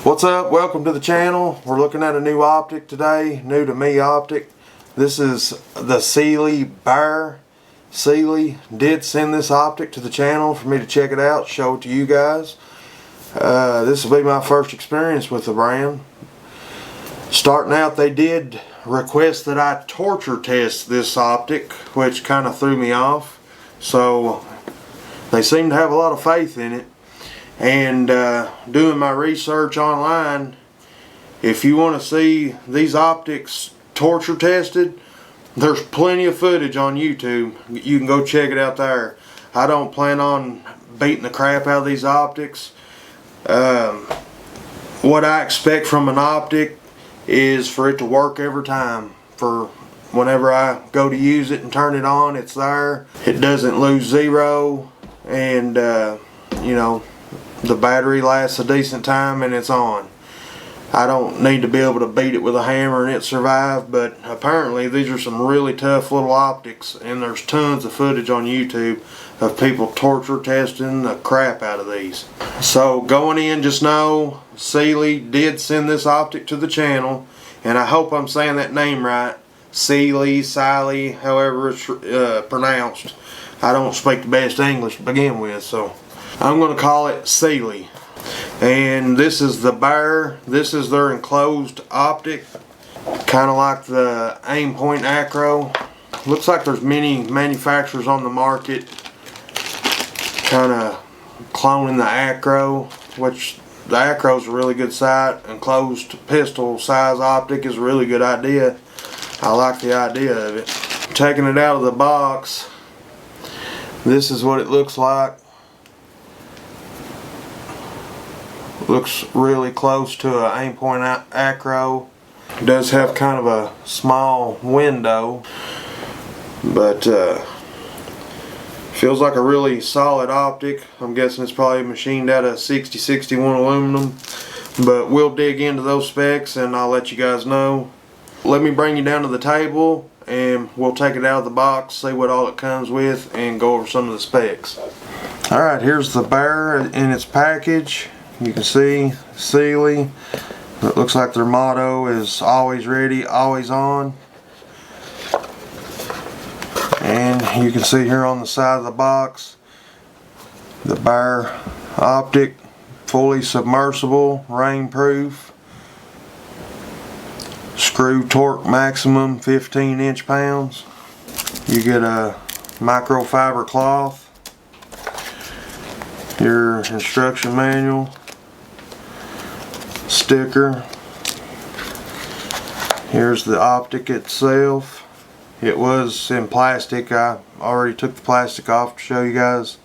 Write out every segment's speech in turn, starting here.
What's up? Welcome to the channel. We're looking at a new optic today, new to me optic. This is the Cyelee Bear. Cyelee did send this optic to the channel for me to check it out, show it to you guys. This will be my first experience with the brand. Starting out, they did request that I torture test this optic, which kind of threw me off. So they seem to have a lot of faith in it. And doing my research online, if you want to see these optics torture tested, there's plenty of footage on YouTube. You can go check it out there. I don't plan on beating the crap out of these optics. What I expect from an optic is for it to work every time. For whenever I go to use it and turn it on, it's there. It doesn't lose zero, and you know, the battery lasts a decent time and it's on. I don't need to be able to beat it with a hammer and it survive, but apparently these are some really tough little optics, and there's tons of footage on YouTube of people torture testing the crap out of these. So going in, just know Cyelee did send this optic to the channel, and I hope I'm saying that name right. Cyelee, however it's pronounced. I don't speak the best English to begin with, so I'm going to call it Cyelee. And this is the Bear. This is their enclosed optic, kind of like the Aimpoint Acro. Looks like there's many manufacturers on the market kind of cloning the Acro, which the Acro is a really good sight. Enclosed pistol size optic is a really good idea. I like the idea of it. Taking it out of the box, this is what it looks like. Looks really close to an Aimpoint Acro. It does have kind of a small window, but feels like a really solid optic. I'm guessing it's probably machined out of 6061 aluminum, but we'll dig into those specs and I'll let you guys know. Let me bring you down to the table and we'll take it out of the box, see what all it comes with, and go over some of the specs. Alright, here's the Bear in its package. You can see Cyelee. It looks like their motto is always ready, always on. And you can see here on the side of the box, the Bear optic, fully submersible, rainproof, screw torque maximum 15 inch-pounds. You get a microfiber cloth, your instruction manual, sticker. Here's the optic itself. It was in plastic. I already took the plastic off to show you guys.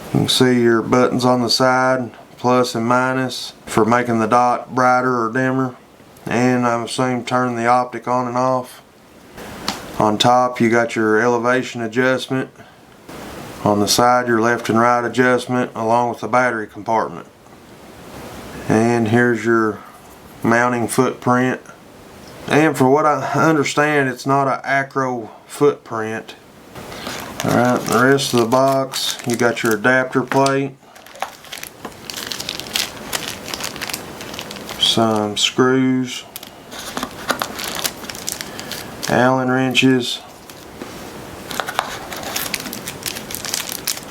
You can see your buttons on the side, plus and minus, for making the dot brighter or dimmer, and I'm assuming turning the optic on and off. On top you got your elevation adjustment. On the side, your left and right adjustment, along with the battery compartment. And here's your mounting footprint. And for what I understand, it's not an Acro footprint. Alright, the rest of the box, you got your adapter plate, some screws, Allen wrenches,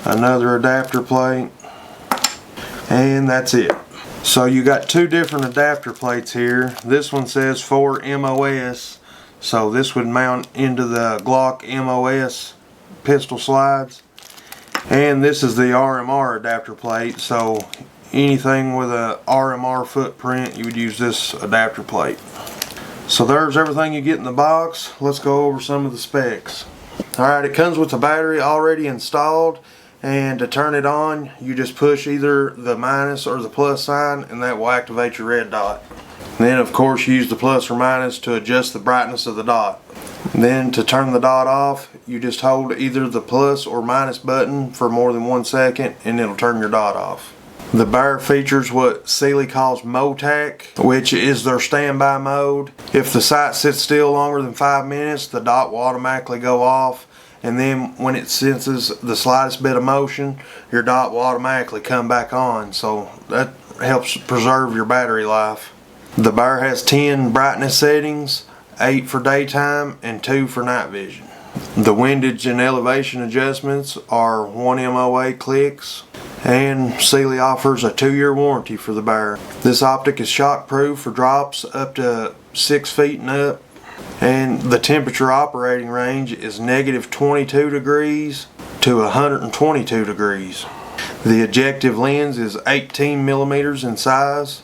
another adapter plate, and that's it. So you got two different adapter plates here. This one says for MOS, so this would mount into the Glock MOS pistol slides. And this is the RMR adapter plate, so anything with a RMR footprint, you would use this adapter plate. So there's everything you get in the box. Let's go over some of the specs. Alright, it comes with the battery already installed. And to turn it on, you just push either the minus or the plus sign, and that will activate your red dot. And then of course you use the plus or minus to adjust the brightness of the dot. And then to turn the dot off, you just hold either the plus or minus button for more than 1 second and it'll turn your dot off. The Bear features what Cyelee calls MOTAC, which is their standby mode. If the sight sits still longer than 5 minutes, the dot will automatically go off and then when it senses the slightest bit of motion, your dot will automatically come back on, so that helps preserve your battery life. The bar has 10 brightness settings, 8 for daytime and 2 for night vision. The windage and elevation adjustments are 1 MOA clicks, and Cyelee offers a 2-year warranty for the bar. This Optic is shock proof for drops up to 6 feet and up, and the temperature operating range is -22 degrees to 122 degrees. The objective lens is 18 millimeters in size,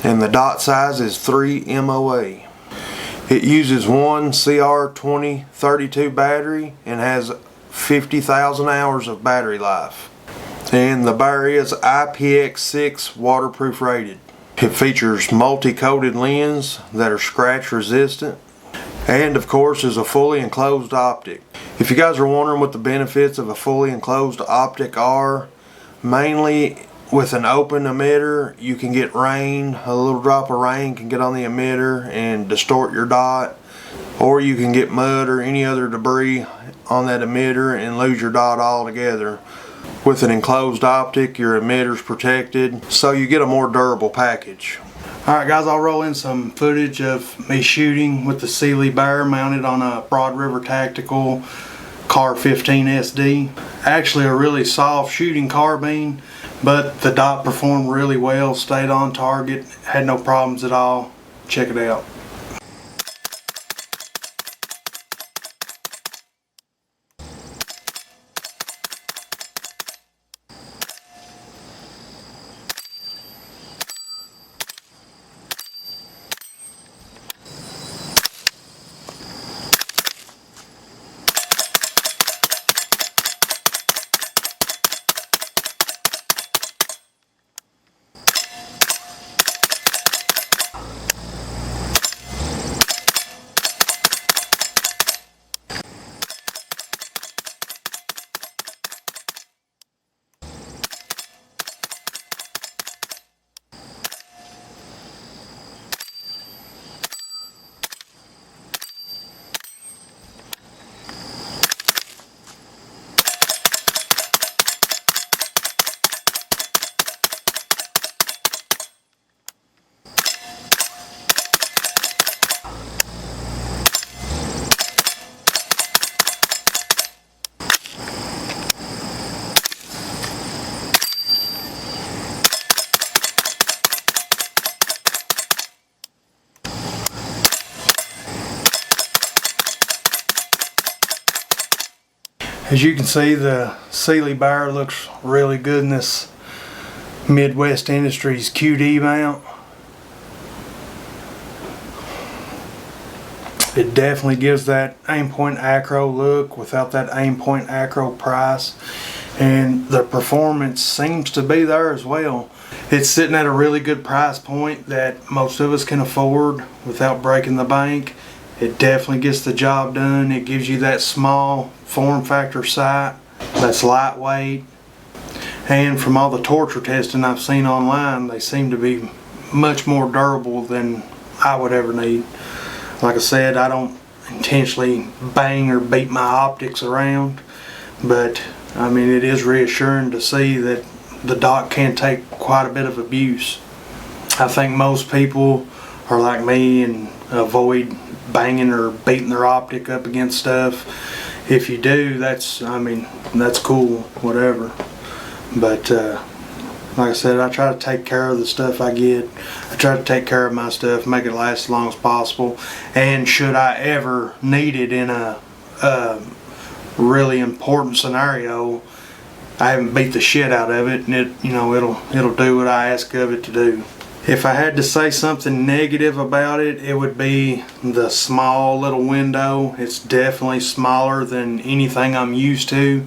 and the dot size is 3 MOA. It uses one CR2032 battery and has 50,000 hours of battery life. And the bar is IPX6 waterproof rated. It features multi-coated lens that are scratch resistant, and of course is a fully enclosed optic. If you guys are wondering what the benefits of a fully enclosed optic are, mainly with an open emitter you can get rain, a little drop of rain can get on the emitter and distort your dot, or you can get mud or any other debris on that emitter and lose your dot altogether. With an enclosed optic, your emitter's protected, so you get a more durable package. Alright guys, I'll roll in some footage of me shooting with the Cyelee bar mounted on a Broad River Tactical Car 15 SD. Actually a really soft shooting carbine, but the dot performed really well, stayed on target, had no problems at all. Check it out. As you can see, the Cyelee bar looks really good in this Midwest Industries QD mount. It definitely gives that Aimpoint Acro look without that Aimpoint Acro price, and the performance seems to be there as well. It's sitting at a really good price point that most of us can afford without breaking the bank. It definitely gets the job done. It gives you that small form factor sight that's lightweight, and from all the torture testing I've seen online, they seem to be much more durable than I would ever need. Like I said, I don't intentionally bang or beat my optics around, but I mean, it is reassuring to see that the dot can take quite a bit of abuse. I think most people are like me and avoid banging or beating their optic up against stuff. If you do, that's cool, whatever. But like I said, I try to take care of the stuff I get. I try to take care of my stuff, make it last as long as possible. And should I ever need it in a really important scenario, I haven't beat the shit out of it, and it'll do what I ask of it to do. If I had to say something negative about it, it would be the small little window. It's definitely smaller than anything I'm used to,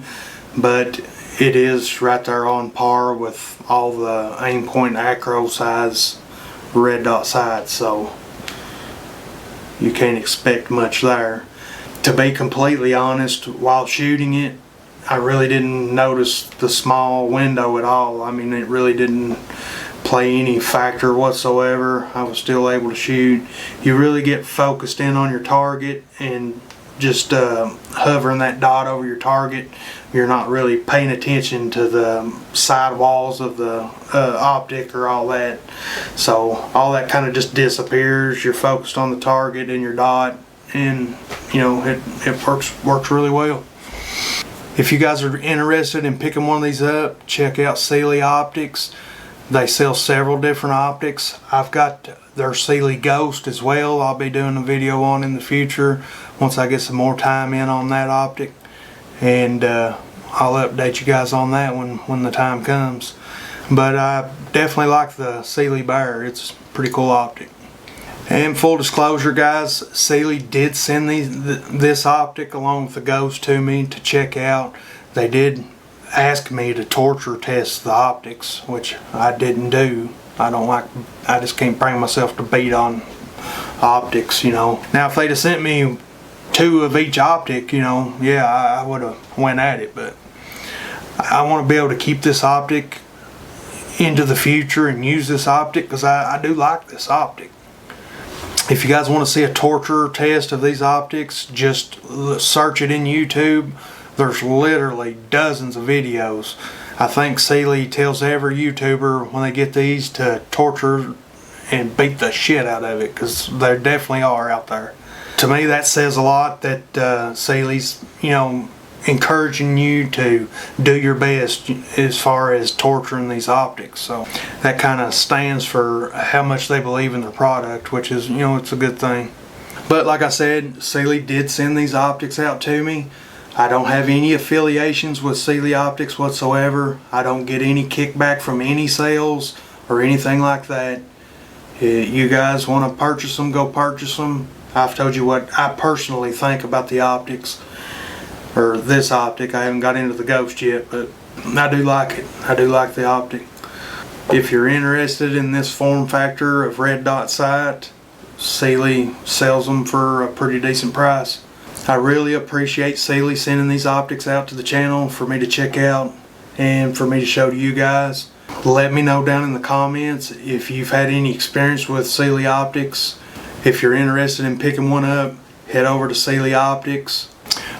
but it is right there on par with all the Aimpoint Acro size red dot sights, so you can't expect much there. To be completely honest, while shooting it, I really didn't notice the small window at all. I mean, it really didn't play any factor whatsoever. I was still able to shoot. You really get focused in on your target, and just hovering that dot over your target. You're not really paying attention to the side walls of the optic or all that. So all that kind of just disappears. You're focused on the target and your dot, and you know, it works really well. If you guys are interested in picking one of these up, check out Cyelee Optics. They sell several different optics. I've got their Cyelee Ghost as well. I'll be doing a video on in the future once I get some more time in on that optic, and I'll update you guys on that when the time comes. But I definitely like the Cyelee Bear. It's a pretty cool optic. And full disclosure, guys, Cyelee did send this optic along with the Ghost to me to check out. They did ask me to torture test the optics, which I didn't do. I just can't bring myself to beat on optics, you know. Now if they'd have sent me 2 of each optic, you know, yeah, I would have went at it, but I want to be able to keep this optic into the future and use this optic because I do like this optic. If you guys want to see a torture test of these optics, just search it in YouTube. There's literally dozens of videos. I think Cyelee tells every YouTuber when they get these to torture and beat the shit out of it, because there definitely are out there. To me, that says a lot that Cyelee's, you know, encouraging you to do your best as far as torturing these optics. So that kind of stands for how much they believe in their product, which is, you know, it's a good thing. But like I said, Cyelee did send these optics out to me. I don't have any affiliations with Cyelee Optics whatsoever. I don't get any kickback from any sales or anything like that. You guys want to purchase them, go purchase them. I've told you what I personally think about the optics, or this optic. I haven't got into the Ghost yet, but I do like it. I do like the optic. If you're interested in this form factor of red dot sight, Cyelee sells them for a pretty decent price. I really appreciate Cyelee sending these optics out to the channel for me to check out and for me to show to you guys. Let me know down in the comments if you've had any experience with Cyelee Optics. If you're interested in picking one up, head over to Cyelee Optics.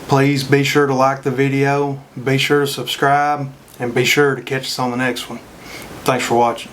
Please be sure to like the video, be sure to subscribe, and be sure to catch us on the next one. Thanks for watching.